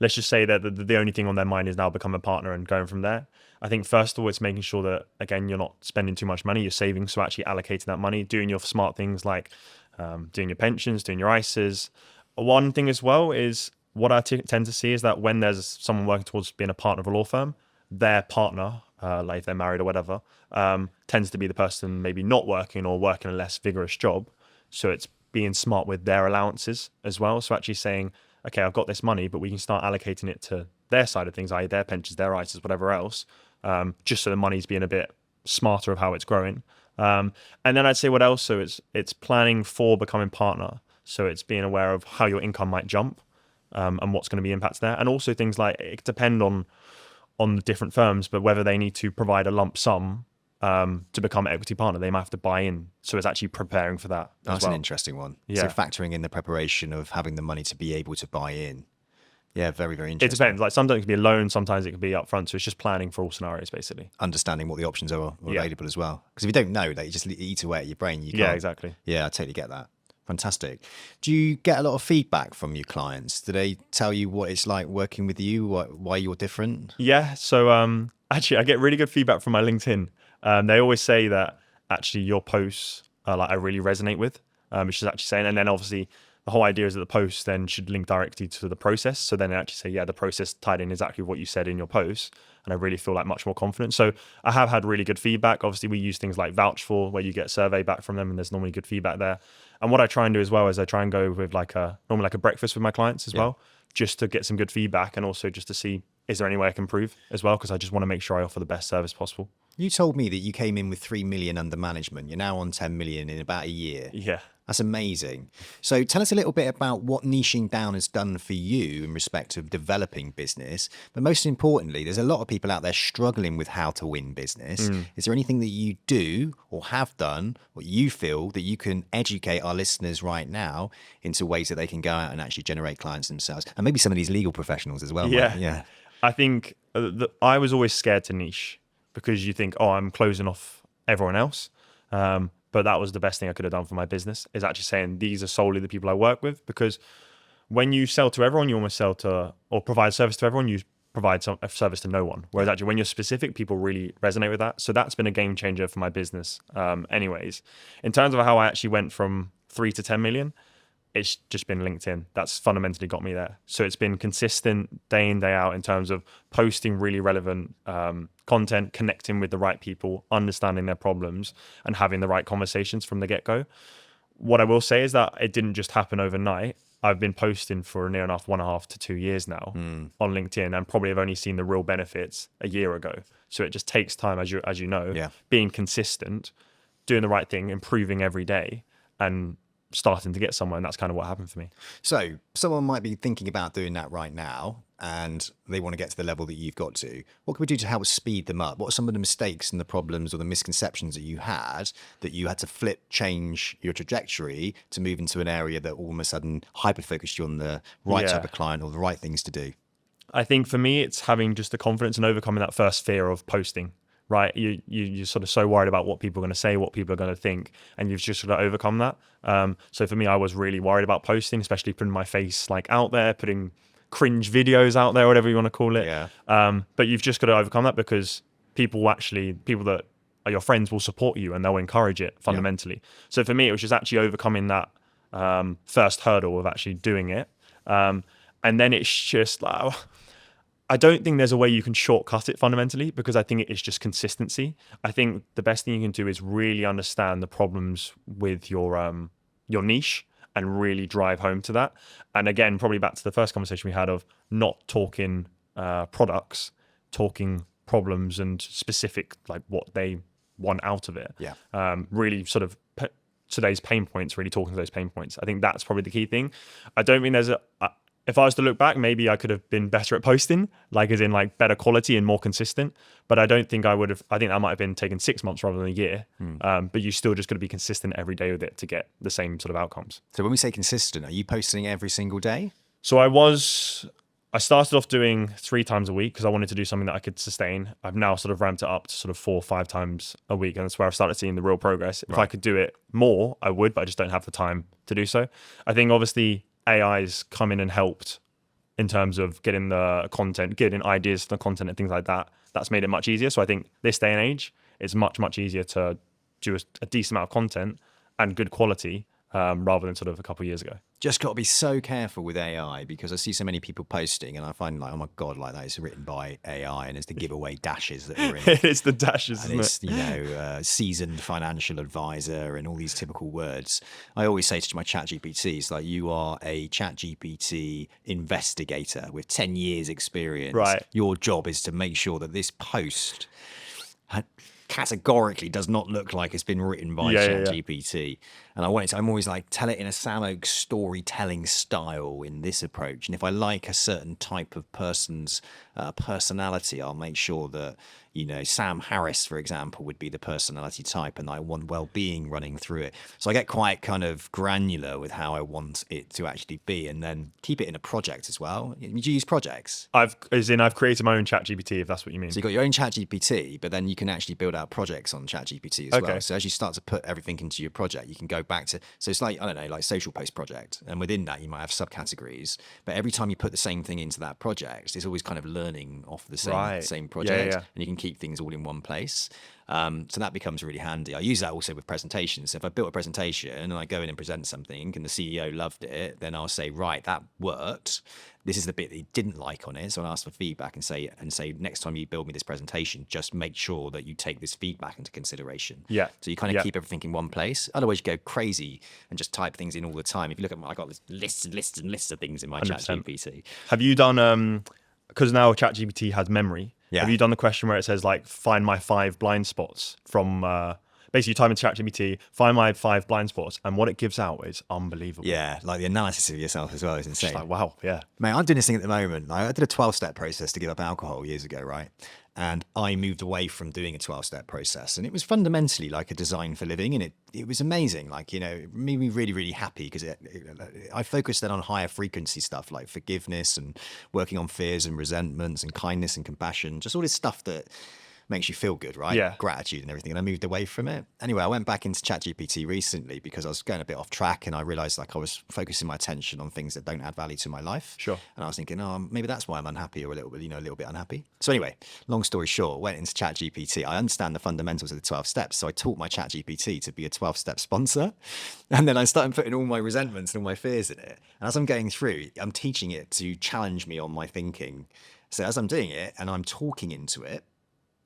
S2: Let's just say that the only thing on their mind is now become a partner and going from there. I think first of all, it's making sure that, again, you're not spending too much money, you're saving, so actually allocating that money, doing your smart things like doing your pensions, doing your ISAs. One thing as well is what I tend to see is that when there's someone working towards being a partner of a law firm, their partner, like if they're married or whatever, tends to be the person maybe not working or working a less vigorous job. So it's being smart with their allowances as well. So actually saying, okay, I've got this money, but we can start allocating it to their side of things, i.e. their pensions, their ISAs, whatever else, just so the money's being a bit smarter of how it's growing. And then I'd say what else? So it's planning for becoming partner. So it's being aware of how your income might jump and what's going to be impacted there. And also things like, it depend on the different firms, but whether they need to provide a lump sum to become an equity partner, they might have to buy in. So it's actually preparing for that.
S1: That's an interesting one. Yeah. So factoring in the preparation of having the money to be able to buy in. Yeah, very, very interesting.
S2: It depends. Like sometimes it can be a loan, sometimes it can be upfront. So it's just planning for all scenarios, basically.
S1: Understanding what the options are available as well. Because if you don't know, that you just eat away at your brain. You can't.
S2: Yeah, exactly.
S1: Yeah, I totally get that. Fantastic. Do you get a lot of feedback from your clients? Do they tell you what it's like working with you, why you're different?
S2: Yeah. So actually, I get really good feedback from my LinkedIn. They always say that actually your posts I really resonate with, which is actually saying, and then obviously the whole idea is that the post then should link directly to the process. So then I actually say, yeah, the process tied in exactly what you said in your post. And I really feel like much more confident. So I have had really good feedback. Obviously, we use things like Vouch For, where you get a survey back from them and there's normally good feedback there. And what I try and do as well is I try and go with normally like a breakfast with my clients as well, just to get some good feedback and also just to see, is there any way I can improve as well? Because I just want to make sure I offer the best service possible.
S1: You told me that you came in with 3 million under management. You're now on 10 million in about a year.
S2: Yeah.
S1: That's amazing. So tell us a little bit about what niching down has done for you in respect of developing business. But most importantly, there's a lot of people out there struggling with how to win business. Is there anything that you do or have done, what you feel that you can educate our listeners right now into ways that they can go out and actually generate clients themselves? And maybe some of these legal professionals as well.
S2: Yeah.
S1: Right? Yeah.
S2: I think I was always scared to niche because you think, oh, I'm closing off everyone else. But that was the best thing I could have done for my business, is actually saying these are solely the people I work with. Because when you sell to everyone, you almost sell to, or provide service to everyone, you provide a service to no one. Whereas actually when you're specific, people really resonate with that. So that's been a game changer for my business. Anyways, in terms of how I actually went from 3 to 10 million, it's just been LinkedIn. That's fundamentally got me there. So it's been consistent day in, day out in terms of posting really relevant content, connecting with the right people, understanding their problems, and having the right conversations from the get-go. What I will say is that it didn't just happen overnight. I've been posting for near enough 1.5 to 2 years now on LinkedIn, and probably have only seen the real benefits a year ago. So it just takes time, as you know, being consistent, doing the right thing, improving every day, and starting to get somewhere. And that's kind of what happened for me.
S1: So someone might be thinking about doing that right now and they want to get to the level that you've got to. What can we do to help speed them up? What are some of the mistakes and the problems or the misconceptions that you had to change your trajectory to move into an area that all of a sudden hyper-focused you on the right type of client or the right things to do?
S2: I think for me, it's having just the confidence and overcoming that first fear of posting. Right, you're sort of so worried about what people are going to say, what people are going to think, and you've just got to overcome that. So for me, I was really worried about posting, especially putting my face like out there, putting cringe videos out there, whatever you want to call it. Yeah. But you've just got to overcome that, because people that are your friends will support you and they'll encourage it fundamentally. Yeah. So for me, it was just actually overcoming that first hurdle of actually doing it, and then it's just like, I don't think there's a way you can shortcut it fundamentally, because I think it is just consistency. I think the best thing you can do is really understand the problems with your niche and really drive home to that. And again, probably back to the first conversation we had of not talking products, talking problems and specific, like what they want out of it. Yeah. Really sort of today's pain points, really talking to those pain points. I think that's probably the key thing. I don't think there's if I was to look back, maybe I could have been better at posting, like as in like better quality and more consistent. But I don't think I would have. I think that might have been taken 6 months rather than a year. But you still just got to be consistent every day with it to get the same sort of outcomes.
S1: So when we say consistent, are you posting every single day?
S2: So I started off doing 3 times a week because I wanted to do something that I could sustain. I've now sort of ramped it up to sort of 4 or 5 times a week. And that's where I've started seeing the real progress. If I could do it more, I would, but I just don't have the time to do so. I think obviously AI's come in and helped in terms of getting the content, getting ideas for the content and things like that. That's made it much easier. So I think this day and age, it's much, much easier to do a decent amount of content and good quality rather than sort of a couple of years ago.
S1: Just got to be so careful with AI, because I see so many people posting and I find like, oh my God, like that is written by AI and it's the giveaway dashes that are in it.
S2: It's the dashes,
S1: and it's, seasoned financial advisor and all these typical words. I always say to my ChatGPT, like, you are a ChatGPT investigator with 10 years experience.
S2: Right.
S1: Your job is to make sure that this post categorically does not look like it's been written by ChatGPT. And I'm always like, tell it in a Sam Oakes storytelling style in this approach. And if I like a certain type of person's personality, I'll make sure that, Sam Harris, for example, would be the personality type, and I want well-being running through it. So I get quite kind of granular with how I want it to actually be, and then keep it in a project as well. Do you use projects?
S2: I've created my own ChatGPT, if that's what you mean.
S1: So you've got your own ChatGPT, but then you can actually build out projects on ChatGPT as well. So as you start to put everything into your project, you can go back to, so it's like, I don't know, like social post project. And within that, you might have subcategories, but every time you put the same thing into that project, it's always kind of learning off the same project. And you can keep things all in one place. So that becomes really handy. I use that also with presentations. If I built a presentation and I go in and present something and the CEO loved it, then I'll say, right, that worked. This is the bit that he didn't like on it. So I'll ask for feedback and say, next time you build me this presentation, just make sure that you take this feedback into consideration.
S2: Yeah.
S1: So you kind of keep everything in one place. Otherwise, you go crazy and just type things in all the time. If you look at I got this lists and lists and lists of things in my
S2: 100%.
S1: ChatGPT.
S2: Have you done, because now ChatGPT has memory,
S1: Yeah.
S2: have you done the question where it says like, find my 5 blind spots from, basically you type into ChatGPT, find my 5 blind spots, and what it gives out is unbelievable.
S1: Yeah, like the analysis of yourself as well is insane.
S2: It's like, wow, yeah.
S1: Mate, I'm doing this thing at the moment. I did a 12-step process to give up alcohol years ago, right? And I moved away from doing a 12-step process. And it was fundamentally like a design for living. And it was amazing. Like, it made me really, really happy because I focused then on higher frequency stuff like forgiveness and working on fears and resentments and kindness and compassion, just all this stuff that makes you feel good, right?
S2: Yeah.
S1: Gratitude and everything. And I moved away from it. Anyway, I went back into ChatGPT recently because I was going a bit off track and I realized like I was focusing my attention on things that don't add value to my life.
S2: Sure.
S1: And I was thinking, maybe that's why I'm unhappy or a little bit unhappy. So anyway, long story short, went into ChatGPT. I understand the fundamentals of the 12 steps. So I taught my ChatGPT to be a 12-step sponsor. And then I started putting all my resentments and all my fears in it. And as I'm going through, I'm teaching it to challenge me on my thinking. So as I'm doing it and I'm talking into it,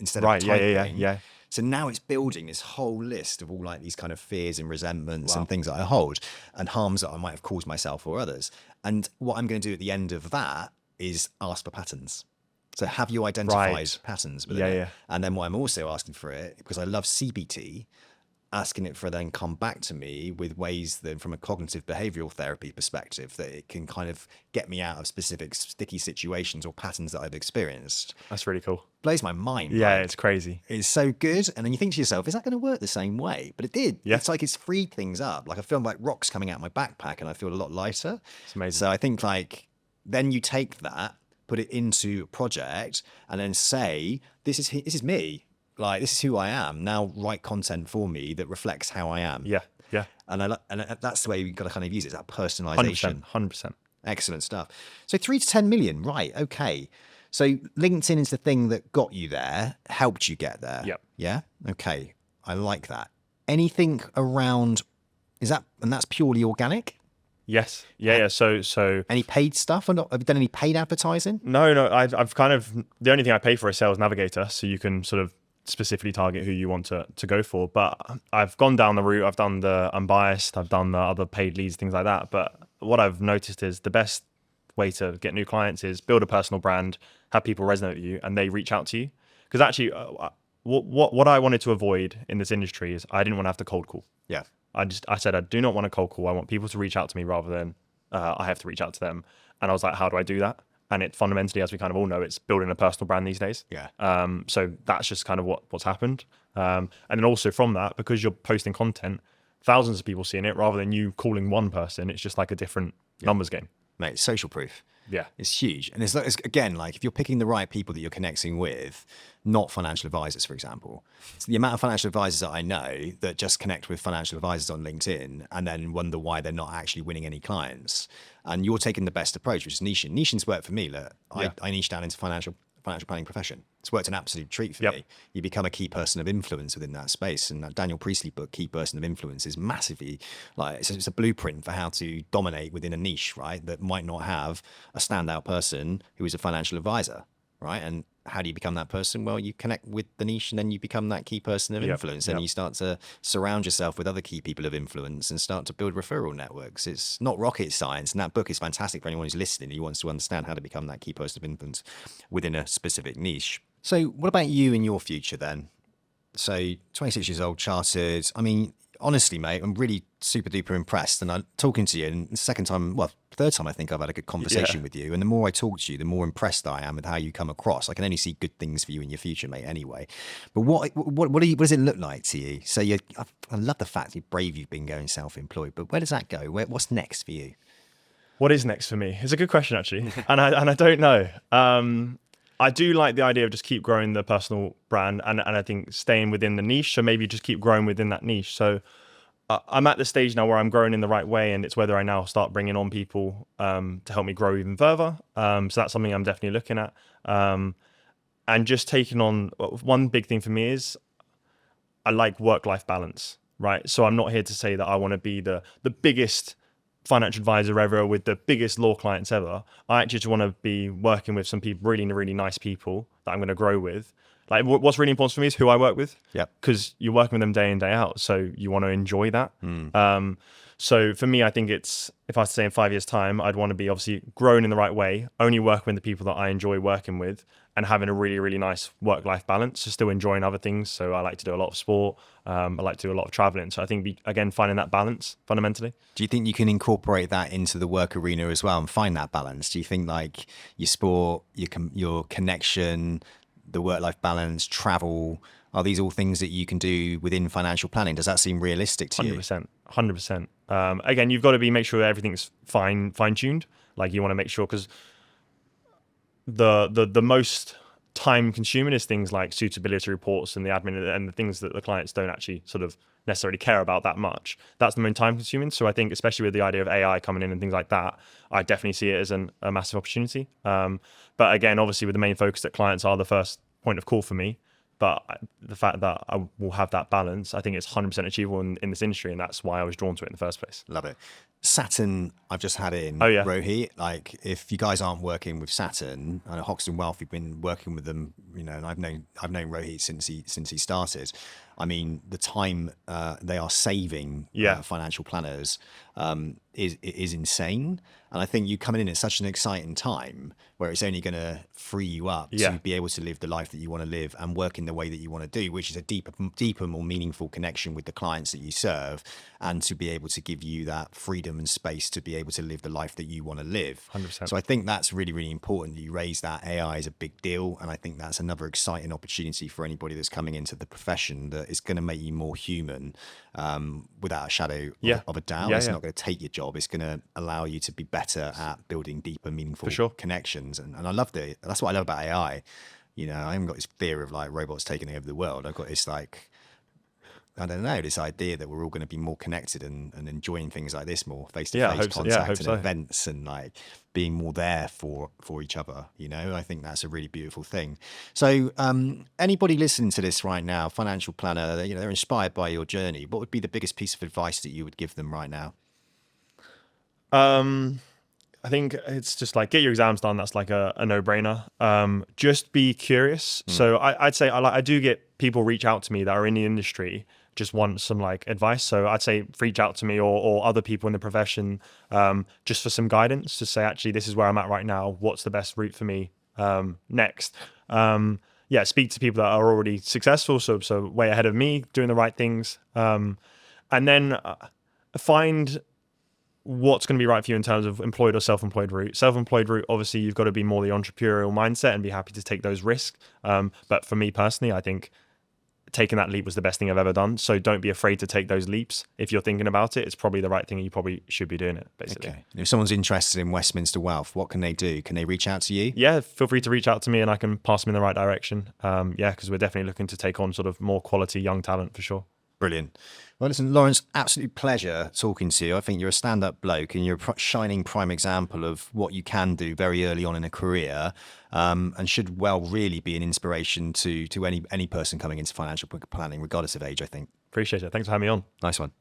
S1: instead of typing.
S2: Yeah.
S1: So now it's building this whole list of all like these kind of fears and resentments and things that I hold and harms that I might have caused myself or others. And what I'm going to do at the end of that is ask for patterns. So have you identified patterns within it?
S2: Yeah.
S1: And then what I'm also asking for it, because I love CBT, asking it for then come back to me with ways that from a cognitive behavioral therapy perspective that it can kind of get me out of specific sticky situations or patterns that I've experienced.
S2: That's really cool.
S1: Blows my mind.
S2: Yeah,
S1: right?
S2: it's crazy.
S1: It's so good. And then you think to yourself, is that going to work the same way? But it did.
S2: Yeah.
S1: It's like it's freed things up. Like I feel like rocks coming out of my backpack and I feel a lot lighter.
S2: It's amazing.
S1: So I think like then you take that, put it into a project and then say, this is me. Like, this is who I am. Now write content for me that reflects how I am.
S2: Yeah.
S1: And that's the way we've got to kind of use it, that personalization.
S2: 100%.
S1: Excellent stuff. So 3 to 10 million, right? Okay. So LinkedIn is the thing that got you there, helped you get there.
S2: Yep.
S1: Yeah. Okay. I like that. Anything around, and that's purely organic?
S2: Yes. Yeah. So
S1: Any paid stuff or not? Have you done any paid advertising?
S2: no. I've kind of, the only thing I pay for is Sales Navigator, so you can sort of specifically target who you want to go for. But I've gone down the route. I've done the unbiased. I've done the other paid leads, things like that. But what I've noticed is the best way to get new clients is build a personal brand, have people resonate with you, and they reach out to you. Because actually, what I wanted to avoid in this industry is I didn't want to have to cold call.
S1: Yeah.
S2: I said I do not want to cold call. I want people to reach out to me rather than I have to reach out to them. And I was like, how do I do that? And it fundamentally, as we kind of all know, it's building a personal brand these days.
S1: Yeah.
S2: So that's just kind of what's happened. And then also from that, because you're posting content, thousands of people seeing it rather than you calling one person, it's just like a different numbers game.
S1: Mate, social proof.
S2: Yeah.
S1: It's huge. And it's again, like if you're picking the right people that you're connecting with, not financial advisors, for example. So the amount of financial advisors that I know that just connect with financial advisors on LinkedIn and then wonder why they're not actually winning any clients. And you're taking the best approach, which is niching. Niching's worked for me. Look, I niche down into financial planning profession. It's worked an absolute treat for me. You become a key person of influence within that space. And that Daniel Priestley book, Key Person of Influence, is massively like it's a blueprint for how to dominate within a niche, right? That might not have a standout person who is a financial advisor, right? And how do you become that person? Well, you connect with the niche and then you become that key person of influence and you start to surround yourself with other key people of influence and start to build referral networks. It's not rocket science. And that book is fantastic for anyone who's listening who wants to understand how to become that key person of influence within a specific niche. So what about you in your future then? So 26 years old, chartered. I mean, honestly, mate, I'm really super duper impressed. And I'm talking to you, and the third time I think I've had a good conversation with you. And the more I talk to you, the more impressed I am with how you come across. I can only see good things for you in your future, mate, anyway. But what does it look like to you? So I love the fact you're brave, you've been going self-employed, but where does that go? What's next for you?
S2: What is next for me? It's a good question, actually. and I don't know. I do like the idea of just keep growing the personal brand and I think staying within the niche. So maybe just keep growing within that niche. So I'm at the stage now where I'm growing in the right way, and it's whether I now start bringing on people to help me grow even further. So that's something I'm definitely looking at. And just taking on, one big thing for me is I like work-life balance, right? So I'm not here to say that I want to be the biggest financial advisor ever with the biggest law clients ever. I actually just want to be working with some people, really, really nice people that I'm going to grow with. Like what's really important for me is who I work with.
S1: Yep.
S2: Because you're working with them day in, day out. So you want to enjoy that. So for me, I think it's, if I was to say in 5 years' time, I'd want to be obviously growing in the right way, only working with the people that I enjoy working with, and having a really, really nice work-life balance, so still enjoying other things. So I like to do a lot of sport. I like to do a lot of traveling. So I think, again, finding that balance fundamentally.
S1: Do you think you can incorporate that into the work arena as well and find that balance? Do you think like your sport, your connection, the work-life balance, travel, are these all things that you can do within financial planning? Does that seem realistic to you?
S2: 100%. Again, you've got to make sure everything's fine-tuned. Like you want to make sure, because the most time-consuming is things like suitability reports and the admin and the things that the clients don't actually sort of necessarily care about that much. That's the most time-consuming. So I think, especially with the idea of AI coming in and things like that, I definitely see it as a massive opportunity. But again, obviously, with the main focus that clients are the first point of call for me. But the fact that I will have that balance, I think it's 100% achievable in this industry, and that's why I was drawn to it in the first place.
S1: Love it. Saturn, I've just had in.
S2: Oh, yeah.
S1: Rohit. Like, if you guys aren't working with Saturn, I know Hoxton Wealth, you've been working with them, you know, and I've known Rohit since he started. I mean, the time they are saving financial planners is insane. And I think you coming in at such an exciting time where it's only going to free you up to be able to live the life that you want to live and work in the way that you want to do, which is a deeper, more meaningful connection with the clients that you serve, and to be able to give you that freedom and space to be able to live the life that you want to live.
S2: 100%.
S1: So I think that's really, really important that you raise that. AI is a big deal. And I think that's another exciting opportunity for anybody that's coming into the profession, that it's going to make you more human without a shadow of a doubt. It's not going to take your job. It's going to allow you to be better at building deeper, meaningful connections. And I love that's what I love about AI. You know, I haven't got this fear of like robots taking over the world. I've got this like, I don't know, this idea that we're all going to be more connected and enjoying things like this more, face-to-face contact and events, and like being more there for each other. You know, I think that's a really beautiful thing. So anybody listening to this right now, financial planner, you know, they're inspired by your journey. What would be the biggest piece of advice that you would give them right now?
S2: I think it's just like, get your exams done. That's like a no-brainer. Just be curious. So I'd say I do get people reach out to me that are in the industry, just want some like advice. So I'd say reach out to me or other people in the profession just for some guidance, to say, actually, this is where I'm at right now. What's the best route for me next? Speak to people that are already successful, so way ahead of me, doing the right things. And then find what's going to be right for you in terms of employed or self-employed route. Self-employed route, obviously, you've got to be more the entrepreneurial mindset and be happy to take those risks. But for me personally, I think taking that leap was the best thing I've ever done. So don't be afraid to take those leaps. If you're thinking about it, it's probably the right thing, and you probably should be doing it, basically.
S1: Okay. If someone's interested in Westminster Wealth, what can they do? Can they reach out to you?
S2: Yeah, feel free to reach out to me and I can pass them in the right direction. Because we're definitely looking to take on sort of more quality young talent for sure.
S1: Brilliant. Well, listen, Lawrence, absolute pleasure talking to you. I think you're a stand-up bloke and you're a shining prime example of what you can do very early on in a career, and should really be an inspiration to any person coming into financial planning, regardless of age, I think.
S2: Appreciate it. Thanks for having me on.
S1: Nice one.